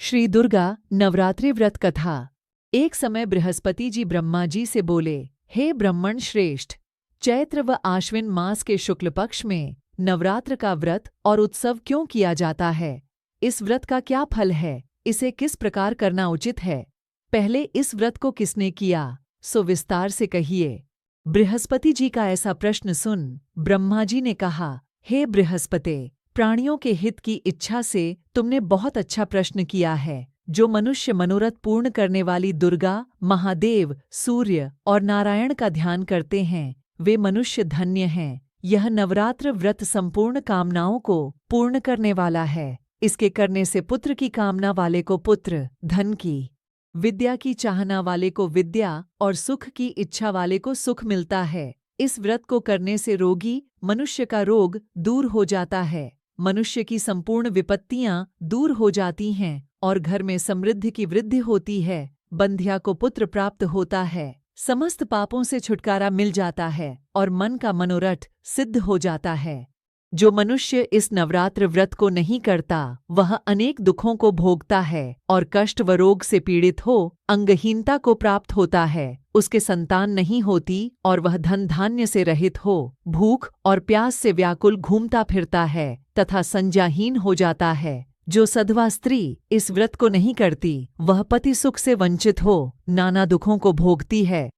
श्री दुर्गा नवरात्रि व्रत कथा। एक समय बृहस्पति जी ब्रह्मा जी से बोले, हे ब्रह्मण श्रेष्ठ, चैत्र व आश्विन मास के शुक्ल पक्ष में नवरात्र का व्रत और उत्सव क्यों किया जाता है? इस व्रत का क्या फल है? इसे किस प्रकार करना उचित है? पहले इस व्रत को किसने किया, सो विस्तार से कहिए। बृहस्पति जी का ऐसा प्रश्न सुन ब्रह्मा जी ने कहा, हे बृहस्पते, प्राणियों के हित की इच्छा से तुमने बहुत अच्छा प्रश्न किया है। जो मनुष्य मनोरथ पूर्ण करने वाली दुर्गा, महादेव, सूर्य और नारायण का ध्यान करते हैं, वे मनुष्य धन्य हैं। यह नवरात्र व्रत संपूर्ण कामनाओं को पूर्ण करने वाला है। इसके करने से पुत्र की कामना वाले को पुत्र, धन की, विद्या की चाहना वाले को विद्या और सुख की इच्छा वाले को सुख मिलता है। इस व्रत को करने से रोगी मनुष्य का रोग दूर हो जाता है, मनुष्य की संपूर्ण विपत्तियां दूर हो जाती हैं और घर में समृद्धि की वृद्धि होती है। बंध्या को पुत्र प्राप्त होता है, समस्त पापों से छुटकारा मिल जाता है और मन का मनोरथ सिद्ध हो जाता है। जो मनुष्य इस नवरात्र व्रत को नहीं करता, वह अनेक दुखों को भोगता है और कष्ट व रोग से पीड़ित हो अंगहीनता को प्राप्त होता है। उसके संतान नहीं होती और वह धन धान्य से रहित हो भूख और प्यास से व्याकुल घूमता फिरता है तथा संज्ञाहीन हो जाता है। जो सधवा स्त्री इस व्रत को नहीं करती, वह पति सुख से वंचित हो नाना दुखों को भोगती है।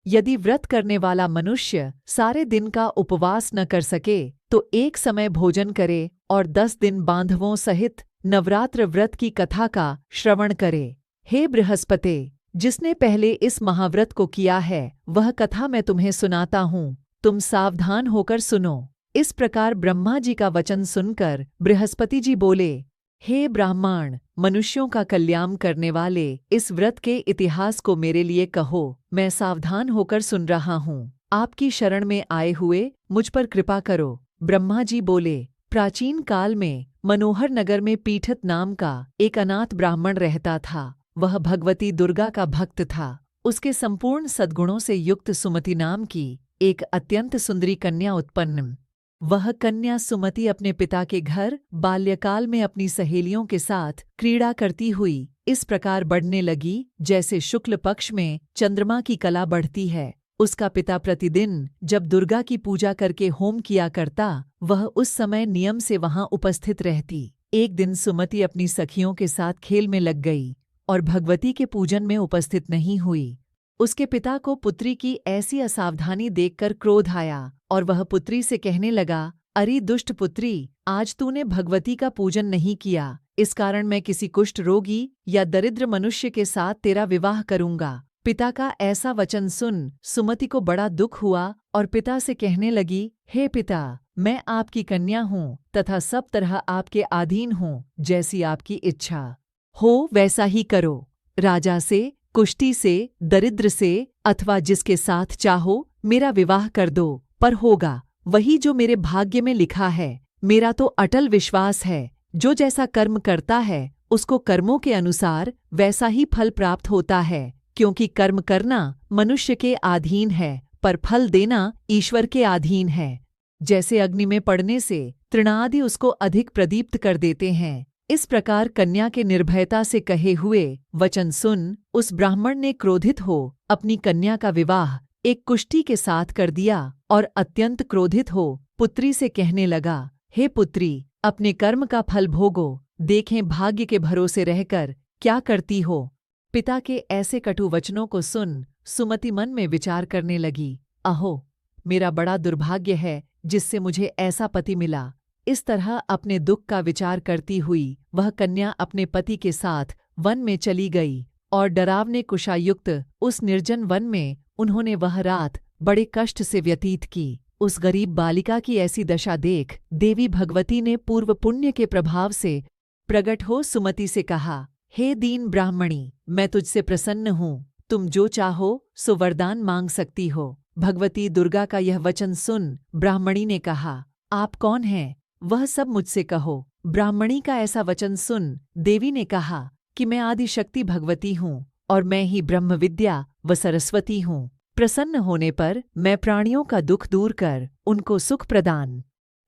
यदि व्रत करने वाला मनुष्य सारे दिन का उपवास न कर सके, तो एक समय भोजन करे और 10 दिन बांधवों सहित नवरात्र व्रत की कथा का श्रवण करे। हे बृहस्पते, जिसने पहले इस महाव्रत को किया है, वह कथा मैं तुम्हें सुनाता हूँ, तुम सावधान होकर सुनो। इस प्रकार ब्रह्मा जी का वचन सुनकर बृहस्पति जी बोले, हे ब्राह्मण, मनुष्यों का कल्याण करने वाले इस व्रत के इतिहास को मेरे लिए कहो, मैं सावधान होकर सुन रहा हूँ। आपकी शरण में आए हुए मुझ पर कृपा करो। ब्रह्मा जी बोले, प्राचीन काल में मनोहर नगर में पीठत नाम का एक अनाथ ब्राह्मण रहता था। वह भगवती दुर्गा का भक्त था। उसके संपूर्ण सद्गुणों से युक्त सुमति नाम की एक अत्यंत सुंदरी कन्या उत्पन्न। वह कन्या सुमति अपने पिता के घर बाल्यकाल में अपनी सहेलियों के साथ क्रीड़ा करती हुई इस प्रकार बढ़ने लगी, जैसे शुक्ल पक्ष में चंद्रमा की कला बढ़ती है। उसका पिता प्रतिदिन जब दुर्गा की पूजा करके होम किया करता, वह उस समय नियम से वहां उपस्थित रहती। एक दिन सुमति अपनी सखियों के साथ खेल में लग गई और भगवती के पूजन में उपस्थित नहीं हुई। उसके पिता को पुत्री की ऐसी असावधानी देखकर क्रोध आया और वह पुत्री से कहने लगा, अरे दुष्ट पुत्री, आज तूने भगवती का पूजन नहीं किया, इस कारण मैं किसी कुष्ठ रोगी या दरिद्र मनुष्य के साथ तेरा विवाह करूंगा। पिता का ऐसा वचन सुन सुमति को बड़ा दुख हुआ और पिता से कहने लगी, हे पिता, मैं आपकी कन्या हूँ तथा सब तरह आपके अधीन हूँ, जैसी आपकी इच्छा हो वैसा ही करो। राजा से, कुष्ठी से, दरिद्र से अथवा जिसके साथ चाहो मेरा विवाह कर दो, पर होगा वही जो मेरे भाग्य में लिखा है। मेरा तो अटल विश्वास है, जो जैसा कर्म करता है उसको कर्मों के अनुसार वैसा ही फल प्राप्त होता है। क्योंकि कर्म करना मनुष्य के अधीन है, पर फल देना ईश्वर के अधीन है। जैसे अग्नि में पड़ने से तृणादि उसको अधिक प्रदीप्त कर देते हैं, इस प्रकार कन्या के निर्भयता से कहे हुए वचन सुन उस ब्राह्मण ने क्रोधित हो अपनी कन्या का विवाह एक कुष्ठी के साथ कर दिया और अत्यंत क्रोधित हो पुत्री से कहने लगा, हे पुत्री, अपने कर्म का फल भोगो, देखें भाग्य के भरोसे रहकर क्या करती हो। पिता के ऐसे कटु वचनों को सुन सुमति मन में विचार करने लगी, अहो, मेरा बड़ा दुर्भाग्य है जिससे मुझे ऐसा पति मिला। इस तरह अपने दुख का विचार करती हुई वह कन्या अपने पति के साथ वन में चली गई और डरावने कुशायुक्त उस निर्जन वन में उन्होंने वह रात बड़े कष्ट से व्यतीत की। उस गरीब बालिका की ऐसी दशा देख देवी भगवती ने पूर्व पुण्य के प्रभाव से प्रकट हो सुमति से कहा, हे दीन ब्राह्मणी, मैं तुझसे प्रसन्न हूँ, तुम जो चाहो सो वरदान मांग सकती हो। भगवती दुर्गा का यह वचन सुन ब्राह्मणी ने कहा, आप कौन हैं, वह सब मुझसे कहो। ब्राह्मणी का ऐसा वचन सुन देवी ने कहा कि मैं आदिशक्ति भगवती हूँ और मैं ही ब्रह्म विद्या व सरस्वती हूँ। प्रसन्न होने पर मैं प्राणियों का दुख दूर कर उनको सुख प्रदान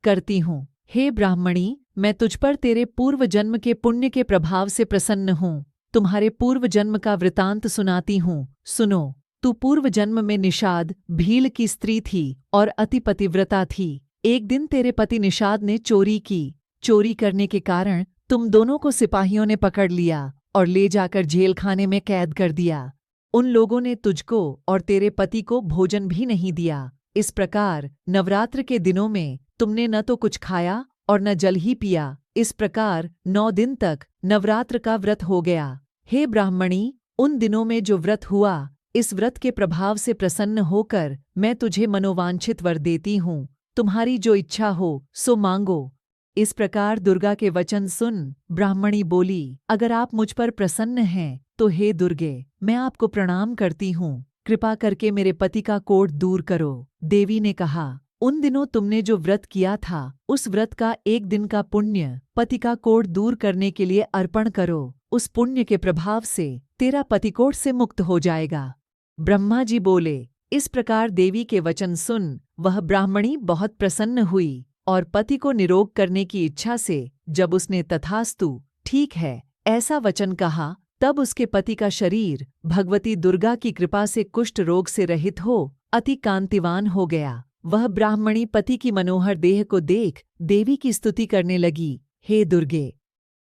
करती हूँ। हे ब्राह्मणी, मैं तुझ पर तेरे पूर्व जन्म के पुण्य के प्रभाव से प्रसन्न हूँ। तुम्हारे पूर्व जन्म का वृतांत सुनाती हूँ, सुनो। तू पूर्व जन्म में निषाद भील की स्त्री थी और अति पतिव्रता थी। एक दिन तेरे पति निषाद ने चोरी की। चोरी करने के कारण तुम दोनों को सिपाहियों ने पकड़ लिया और ले जाकर जेल खाने में कैद कर दिया। उन लोगों ने तुझको और तेरे पति को भोजन भी नहीं दिया। इस प्रकार नवरात्र के दिनों में तुमने न तो कुछ खाया और न जल ही पिया। इस प्रकार 9 दिन तक नवरात्र का व्रत हो गया। हे ब्राह्मणी, उन दिनों में जो व्रत हुआ, इस व्रत के प्रभाव से प्रसन्न होकर मैं तुझे मनोवांछित वर देती हूँ। तुम्हारी जो इच्छा हो सो मांगो। इस प्रकार दुर्गा के वचन सुन ब्राह्मणी बोली, अगर आप मुझ पर प्रसन्न हैं तो हे दुर्गे, मैं आपको प्रणाम करती हूँ। कृपा करके मेरे पति का कोढ़ दूर करो। देवी ने कहा, उन दिनों तुमने जो व्रत किया था, उस व्रत का एक दिन का पुण्य पति का कोढ़ दूर करने के लिए अर्पण करो। उस पुण्य के प्रभाव से तेरा पति कोढ़ से मुक्त हो जाएगा। ब्रह्मा जी बोले, इस प्रकार देवी के वचन सुन वह ब्राह्मणी बहुत प्रसन्न हुई और पति को निरोग करने की इच्छा से जब उसने तथास्तु ठीक है ऐसा वचन कहा, तब उसके पति का शरीर भगवती दुर्गा की कृपा से कुष्ठ रोग से रहित हो अति कांतिवान हो गया। वह ब्राह्मणी पति की मनोहर देह को देख देवी की स्तुति करने लगी, हे दुर्गे,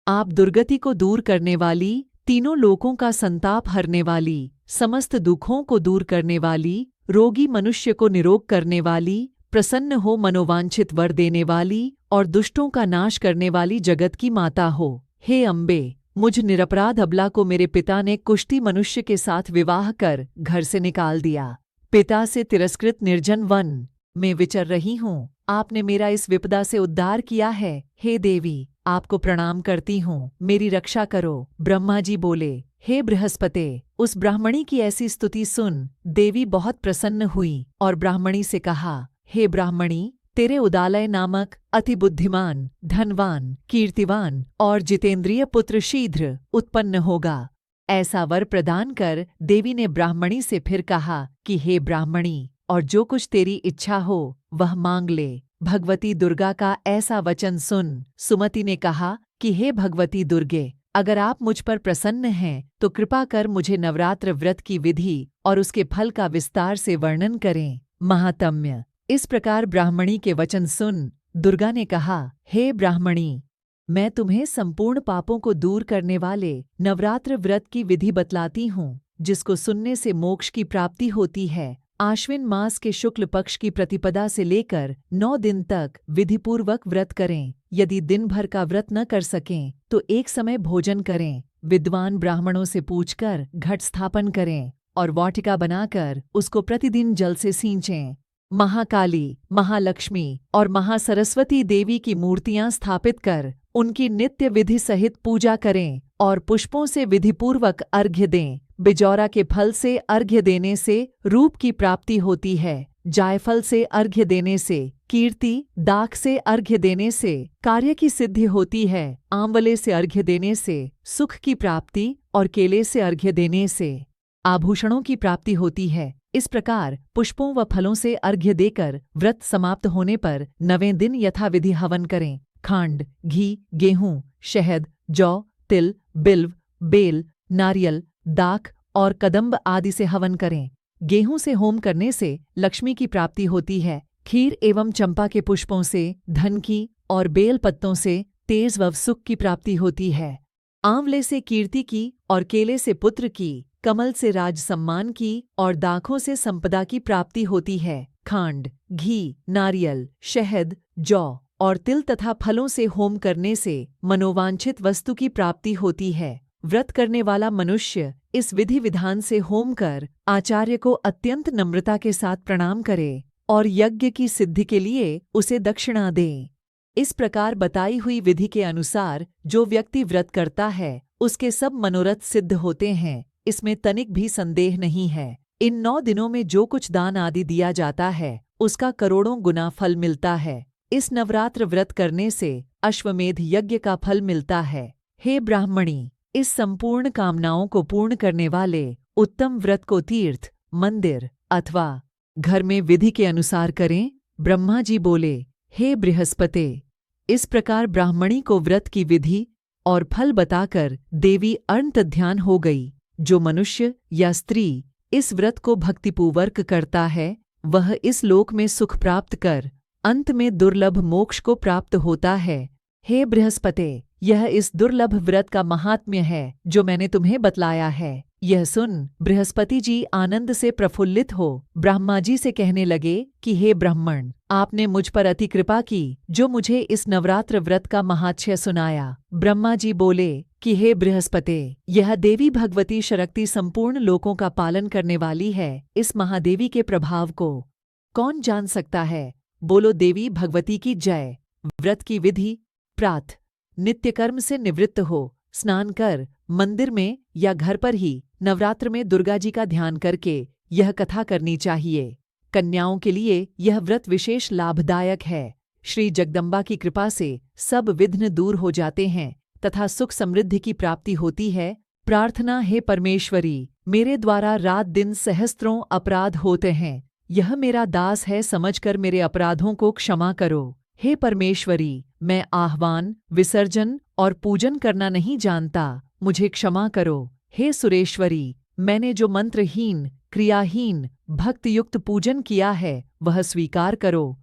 आप दुर्गति को दूर करने वाली, तीनों लोकों का संताप हरने वाली, समस्त दुखों को दूर करने वाली, रोगी मनुष्य को निरोग करने वाली, प्रसन्न हो मनोवांछित वर देने वाली और दुष्टों का नाश करने वाली जगत की माता हो। हे अम्बे, मुझ निरपराध अबला को मेरे पिता ने कुष्ठी मनुष्य के साथ विवाह कर घर से निकाल दिया। पिता से तिरस्कृत निर्जन वन में विचर रही हूँ। आपने मेरा इस विपदा से उद्धार किया है। हे देवी, आपको प्रणाम करती हूँ, मेरी रक्षा करो। ब्रह्मा जी बोले, हे बृहस्पते, उस ब्राह्मणी की ऐसी स्तुति सुन देवी बहुत प्रसन्न हुई और ब्राह्मणी से कहा, हे ब्राह्मणी, तेरे उदालय नामक अति बुद्धिमान, धनवान, कीर्तिवान और जितेंद्रिय पुत्र शीघ्र उत्पन्न होगा। ऐसा वर प्रदान कर देवी ने ब्राह्मणी से फिर कहा कि हे ब्राह्मणी, और जो कुछ तेरी इच्छा हो वह मांग ले। भगवती दुर्गा का ऐसा वचन सुन सुमति ने कहा कि हे भगवती दुर्गे, अगर आप मुझ पर प्रसन्न हैं तो कृपा कर मुझे नवरात्र व्रत की विधि और उसके फल का विस्तार से वर्णन करें। महात्म्य। इस प्रकार ब्राह्मणी के वचन सुन दुर्गा ने कहा, हे ब्राह्मणी, मैं तुम्हें संपूर्ण पापों को दूर करने वाले नवरात्र व्रत की विधि बतलाती हूँ, जिसको सुनने से मोक्ष की प्राप्ति होती है। आश्विन मास के शुक्ल पक्ष की प्रतिपदा से लेकर 9 दिन तक विधिपूर्वक व्रत करें। यदि दिन भर का व्रत न कर सकें तो एक समय भोजन करें। विद्वान ब्राह्मणों से पूछकर घट स्थापन करें और वाटिका बनाकर उसको प्रतिदिन जल से सींचें। महाकाली, महालक्ष्मी और महासरस्वती देवी की मूर्तियां स्थापित कर उनकी नित्य विधि सहित पूजा करें और पुष्पों से विधिपूर्वक अर्घ्य दें। बिजौरा के फल से अर्घ्य देने से रूप की प्राप्ति होती है। जायफल से अर्घ्य देने से कीर्ति, दाख से अर्घ्य देने से कार्य की सिद्धि होती है। आंवले से अर्घ्य देने से सुख की प्राप्ति और केले से अर्घ्य देने से आभूषणों की प्राप्ति होती है। इस प्रकार पुष्पों व फलों से अर्घ्य देकर व्रत समाप्त होने पर 9वें दिन यथाविधि हवन करें। खांड, घी, गेहूं, शहद, जौ, तिल, बिल्व, बेल, नारियल, दाख और कदम्ब आदि से हवन करें। गेहूं से होम करने से लक्ष्मी की प्राप्ति होती है। खीर एवं चंपा के पुष्पों से धन की और बेल पत्तों से तेज व सुख की प्राप्ति होती है। आंवले से कीर्ति की और केले से पुत्र की, कमल से राज सम्मान की और दाखों से संपदा की प्राप्ति होती है। खांड, घी, नारियल, शहद, जौ और तिल तथा फलों से होम करने से मनोवांछित वस्तु की प्राप्ति होती है। व्रत करने वाला मनुष्य इस विधि विधान से होम कर आचार्य को अत्यंत नम्रता के साथ प्रणाम करे और यज्ञ की सिद्धि के लिए उसे दक्षिणा दे। इस प्रकार बताई हुई विधि के अनुसार जो व्यक्ति व्रत करता है उसके सब मनोरथ सिद्ध होते हैं, इसमें तनिक भी संदेह नहीं है। इन 9 दिनों में जो कुछ दान आदि दिया जाता है उसका करोड़ों गुना फल मिलता है। इस नवरात्र व्रत करने से अश्वमेध यज्ञ का फल मिलता है। हे ब्राह्मणी, इस संपूर्ण कामनाओं को पूर्ण करने वाले उत्तम व्रत को तीर्थ, मंदिर अथवा घर में विधि के अनुसार करें। ब्रह्मा जी बोले, हे बृहस्पते, इस प्रकार ब्राह्मणी को व्रत की विधि और फल बताकर देवी अंतर्ध्यान हो गई। जो मनुष्य या स्त्री इस व्रत को भक्तिपूर्वक करता है वह इस लोक में सुख प्राप्त कर अंत में दुर्लभ मोक्ष को प्राप्त होता है। हे बृहस्पते, यह इस दुर्लभ व्रत का महात्म्य है जो मैंने तुम्हें बतलाया है। यह सुन बृहस्पति जी आनंद से प्रफुल्लित हो ब्रह्मा जी से कहने लगे कि हे ब्राह्मण, आपने मुझ पर अति कृपा की जो मुझे इस नवरात्र व्रत का महात्म्य सुनाया। ब्रह्मा जी बोले कि हे बृहस्पते, यह देवी भगवती शक्ति संपूर्ण लोकों का पालन करने वाली है। इस महादेवी के प्रभाव को कौन जान सकता है? बोलो देवी भगवती की जय। व्रत की विधि। प्रातः नित्य कर्म से निवृत्त हो स्नान कर मंदिर में या घर पर ही नवरात्र में दुर्गा जी का ध्यान करके यह कथा करनी चाहिए। कन्याओं के लिए यह व्रत विशेष लाभदायक है। श्री जगदम्बा की कृपा से सब विघ्न दूर हो जाते हैं तथा सुख समृद्धि की प्राप्ति होती है। प्रार्थना, हे परमेश्वरी, मेरे द्वारा रात दिन सहस्त्रों अपराध होते हैं, यह मेरा दास है, समझकर मेरे अपराधों को क्षमा करो। हे परमेश्वरी, मैं आह्वान, विसर्जन और पूजन करना नहीं जानता, मुझे क्षमा करो। हे सुरेश्वरी, मैंने जो मंत्रहीन, क्रियाहीन, भक्तियुक्त पूजन किया है वह स्वीकार करो।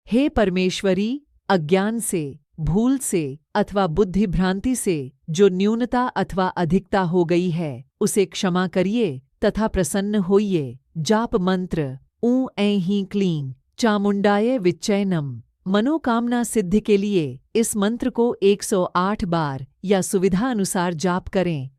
हे परमेश्वरी, अज्ञान से, भूल से अथवा बुद्धि भ्रांति से जो न्यूनता अथवा अधिकता हो गई है उसे क्षमा करिए तथा प्रसन्न होइए। जाप मंत्र ऊ ऐं हीं क्लीं चामुंडाय विच्चैनम। मनोकामना सिद्धि के लिए इस मंत्र को 108 बार या सुविधा अनुसार जाप करें।